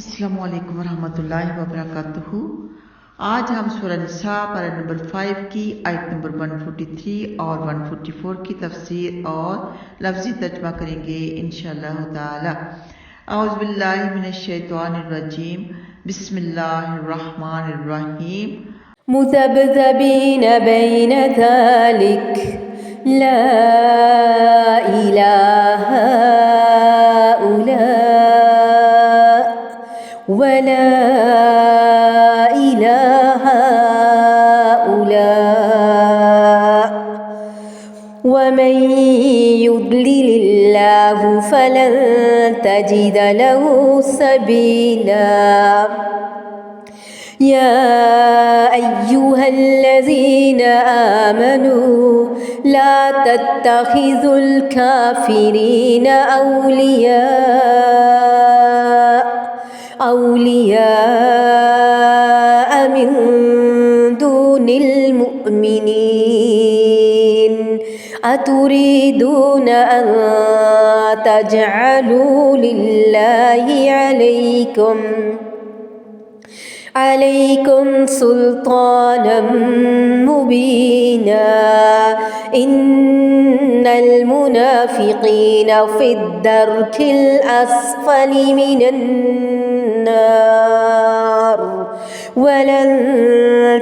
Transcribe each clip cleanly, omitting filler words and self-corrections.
السلام علیکم ورحمۃ اللہ وبرکاتہ۔ آج ہم سورہ نساء پارہ نمبر 5 کی آیت نمبر 143 اور 144 کی تفسیر اور لفظی ترجمہ کریں گے انشاءاللہ تعالی۔ اعوذ باللہ من الشیطان الرجیم، بسم اللہ الرحمن الرحیم۔ مذبذبین بین ذلک لا الہ هؤلاء ولا إله هؤلاء ومن يضلل الله فلن تجد له سبيلا يا أيها الذين آمنوا لا تتخذوا الكافرين أولياء من دون المؤمنين أتريدون أن تجعلوا لله عليكم سلطانا مبينا إن المنافقين في الدرك الأسفل من النار ولن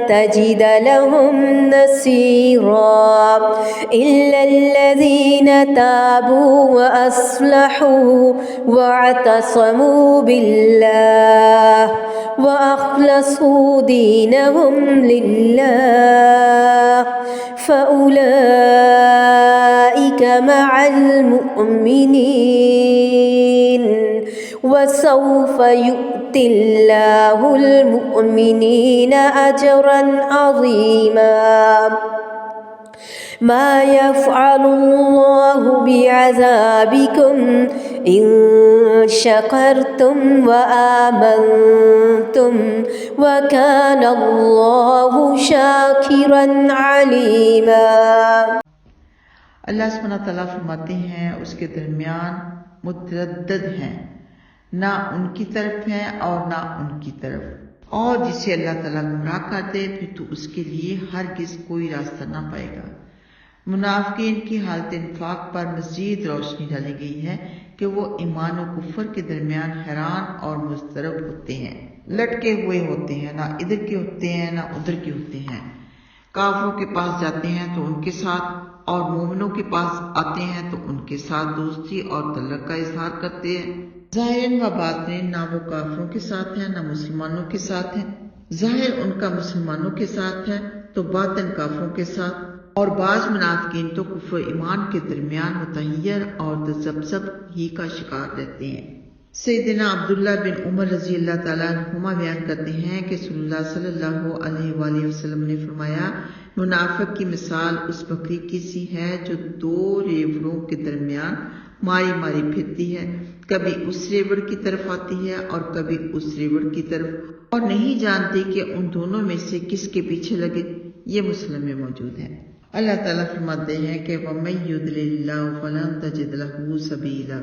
تجد لهم نصيرا إلا الذين تابوا وأصلحوا واعتصموا بالله وأخلصوا دينهم لله فأولئك مع المؤمنين وسوف يؤتي الله المؤمنين أجرا عظيما ما يفعل الله بعذابكم إن شكرتم وآمنتم وكان الله شاكرا عليما۔ اللہ سبحانہ تعالیٰ فرماتے ہیں اس کے درمیان متردد ہیں، نہ ان کی طرف ہیں اور نہ ان کی طرف، اور جسے اللہ تعالیٰ گمراہ کر دے پھر تو اس کے لیے ہرگز کوئی راستہ نہ پائے گا۔ منافقین کی حالت انفاق پر مزید روشنی ڈالی گئی ہے کہ وہ ایمان و کفر کے درمیان حیران اور مضطرب ہوتے ہیں، لٹکے ہوئے ہوتے ہیں، نہ ادھر کے ہوتے ہیں نہ ادھر کے ہوتے ہیں۔ کافروں کے پاس جاتے ہیں تو ان کے ساتھ، اور مومنوں کے پاس آتے ہیں تو ان کے ساتھ دوستی اور تعلق کا اظہار کرتے ہیں۔ ظاہراً و باطناً نہ وہ کافروں کے ساتھ ہیں نہ مسلمانوں کے ساتھ ہیں، ظاہر ان کا مسلمانوں کے ساتھ ہے تو باطن کافروں کے ساتھ، اور بعض منافقین تو کفر و ایمان کے درمیان متحیر اور تذبذب ہی کا شکار رہتے ہیں۔ سیدنا عبداللہ بن عمر رضی اللہ تعالیٰ عنہما بیان کرتے ہیں کہ رسول اللہ صلی اللہ علیہ وآلہ وسلم نے فرمایا، منافق کی مثال اس بکری کی سی ہے جو دو ریوڑوں کے درمیان ماری ماری پھرتی ہے، کبھی اس ریوڑ کی طرف آتی ہے اور کبھی اس ریوڑ کی طرف، اور نہیں جانتی کہ ان دونوں میں سے کس کے پیچھے لگے۔ یہ مسلم میں موجود ہے۔ اللہ تعالیٰ فرماتے ہیں کہ وَمَن يُضْلِلِ اللَّهُ فَلَن تَجِدَ لَهُ سَبِيلًا،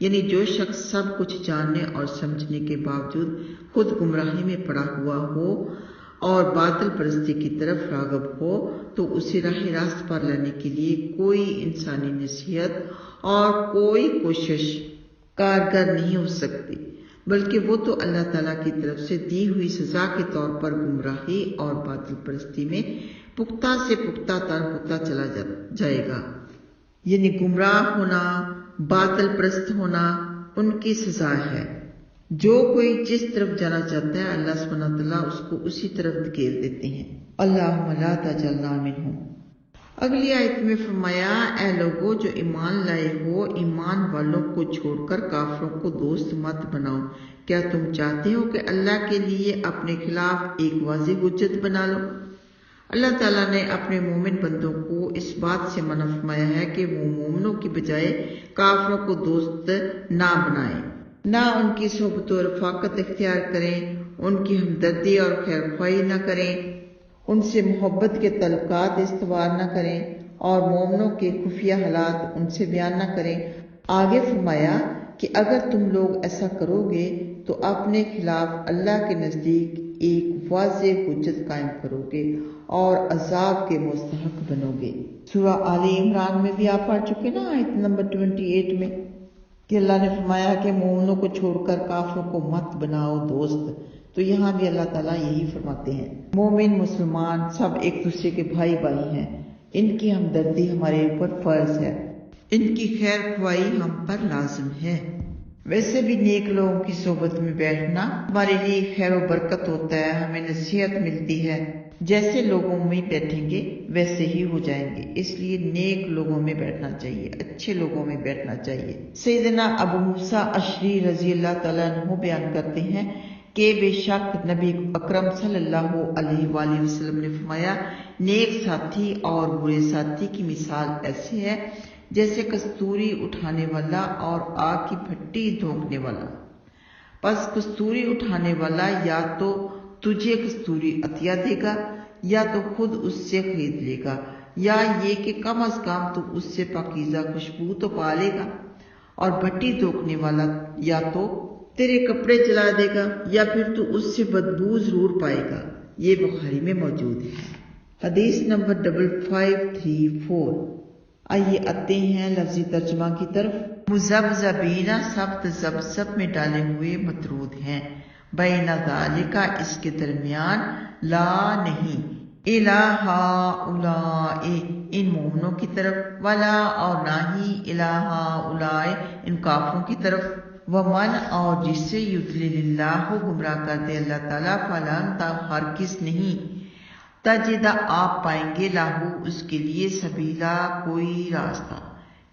یعنی جو شخص سب کچھ جاننے اور سمجھنے کے باوجود خود گمراہی میں پڑا ہوا ہو اور باطل پرستی کی طرف راغب ہو تو اسے راہ راست پر لانے کے لیے کوئی انسانی نصیحت اور کوئی کوشش کارگر نہیں ہو سکتی، بلکہ وہ تو اللہ تعالیٰ کی طرف سے دی ہوئی سزا کے طور پر گمراہی اور باطل پرستی میں پختہ سے پختہ تر ہوتا چلا جائے گا۔ یعنی گمراہ ہونا، باطل پرست ہونا ان کی سزا ہے۔ جو کوئی جس طرف جانا چاہتا ہے اللہ سبحانہ تعالیٰ اس کو اسی طرف دھکیل دیتے ہیں۔ اللہم لا تجعلنا منہم۔ اگلی آیت میں فرمایا، اے لوگو جو ایمان لائے ہو، ایمان والوں کو چھوڑ کر کافروں کو دوست مت بناؤ۔ کیا تم چاہتے ہو کہ اللہ کے لیے اپنے خلاف ایک واضح حجت بنا لو؟ اللہ تعالیٰ نے اپنے مومن بندوں کو اس بات سے منع فرمایا ہے کہ وہ مومنوں کی بجائے کافروں کو دوست نہ بنائیں، نہ ان کی صحبت و رفاقت اختیار کریں، ان کی ہمدردی اور خیر خواہی نہ کریں، ان سے محبت کے تعلقات استوار نہ کریں، اور مومنوں کے خفیہ حالات ان سے بیان نہ کریں۔ آگے فرمایا کہ اگر تم لوگ ایسا کرو گے تو اپنے خلاف اللہ کے نزدیک ایک واضح حجت قائم کرو گے اور عذاب کے مستحق بنو گے۔ سورہ آل عمران میں بھی آپ پڑھ چکے نا، آیت نمبر 28 میں، کہ اللہ نے فرمایا کہ مومنوں کو چھوڑ کر کافروں کو مت بناؤ دوست۔ تو یہاں بھی اللہ تعالیٰ یہی فرماتے ہیں، مومن مسلمان سب ایک دوسرے کے بھائی ہیں، ان کی ہمدردی ہمارے اوپر فرض ہے، ان کی خیر خواہی ہم پر لازم ہے۔ ویسے بھی نیک لوگوں کی صحبت میں بیٹھنا ہمارے لیے خیر و برکت ہوتا ہے، ہمیں نصیحت ملتی ہے، جیسے لوگوں میں بیٹھیں گے ویسے ہی ہو جائیں گے، اس لیے نیک لوگوں میں بیٹھنا چاہیے، اچھے لوگوں میں بیٹھنا چاہیے۔ سیدنا ابو موسیٰ اشعری رضی اللہ تعالیٰ عنہ بیان کرتے ہیں کہ بے شک نبی اکرم صلی اللہ علیہ وآلہ وسلم نے فرمایا، نیک ساتھی اور برے ساتھی کی مثال ایسی ہے جیسے کستوری اٹھانے والا اور آگ کی بھٹی دھونکنے والا۔ پس کستوری اٹھانے والا یا تو تجھے کستوری عطیہ دے گا یا تو خود اس سے خرید لے گا، یا یہ کہ کم از کم تو اس سے پاکیزہ خوشبو تو پا لے گا، اور بھٹی دھونکنے والا یا تو تیرے کپڑے جلا دے گا یا پھر تو اس سے بدبو ضرور پائے گا۔ یہ بخاری میں موجود ہے۔ حدیث نمبر 5534۔ آئیے آتے ہیں لفظی ترجمہ کی طرف۔ مذبذبین سبت زبزب میں ڈالے ہوئے مطرود ہیں، بین ذالک اس کے درمیان، لا نہیں، الی ہؤلاء ان مومنوں کی طرف، ولا اور نہ ہی الی ہؤلاء ان کافروں کی طرف، ومن اور جس سے یضلل اللہ گمراہ کر دے اللہ تعالیٰ، فلن ہرگز نہیں، تجد آپ پائیں گے لاہو اس کے لیے سبیلا کوئی راستہ۔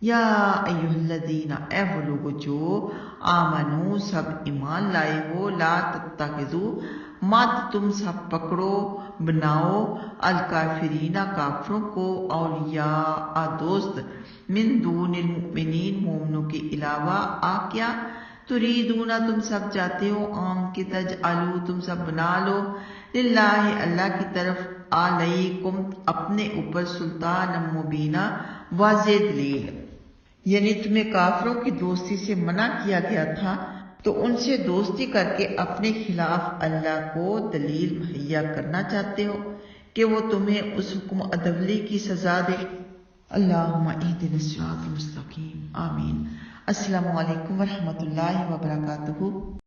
یا ایھا الذین اے وہ لوگ جو آمنو سب ایمان لائے ہو، لا تتخذوا مت تم سب پکڑو بناؤ، الکافرین کافروں کو، اولیاء دوست، من دون المؤمنین مومنوں کے علاوہ، کیا تریدون تم سب چاہتے ہو، کہ تجعلوا تم سب بنا لو، للہ اللہ کی طرف، علیکم اپنے اوپر، سلطان مبینہ واضح دلیل، یعنی تمہیں کافروں کی دوستی سے منع کیا گیا تھا تو ان سے دوستی کر کے اپنے خلاف اللہ کو دلیل مہیا کرنا چاہتے ہو کہ وہ تمہیں اس حکم عدلی کی سزا دے۔ اللہم اہدنا الصراط المستقیم، آمین۔ السلام علیکم ورحمۃ اللہ وبرکاتہ۔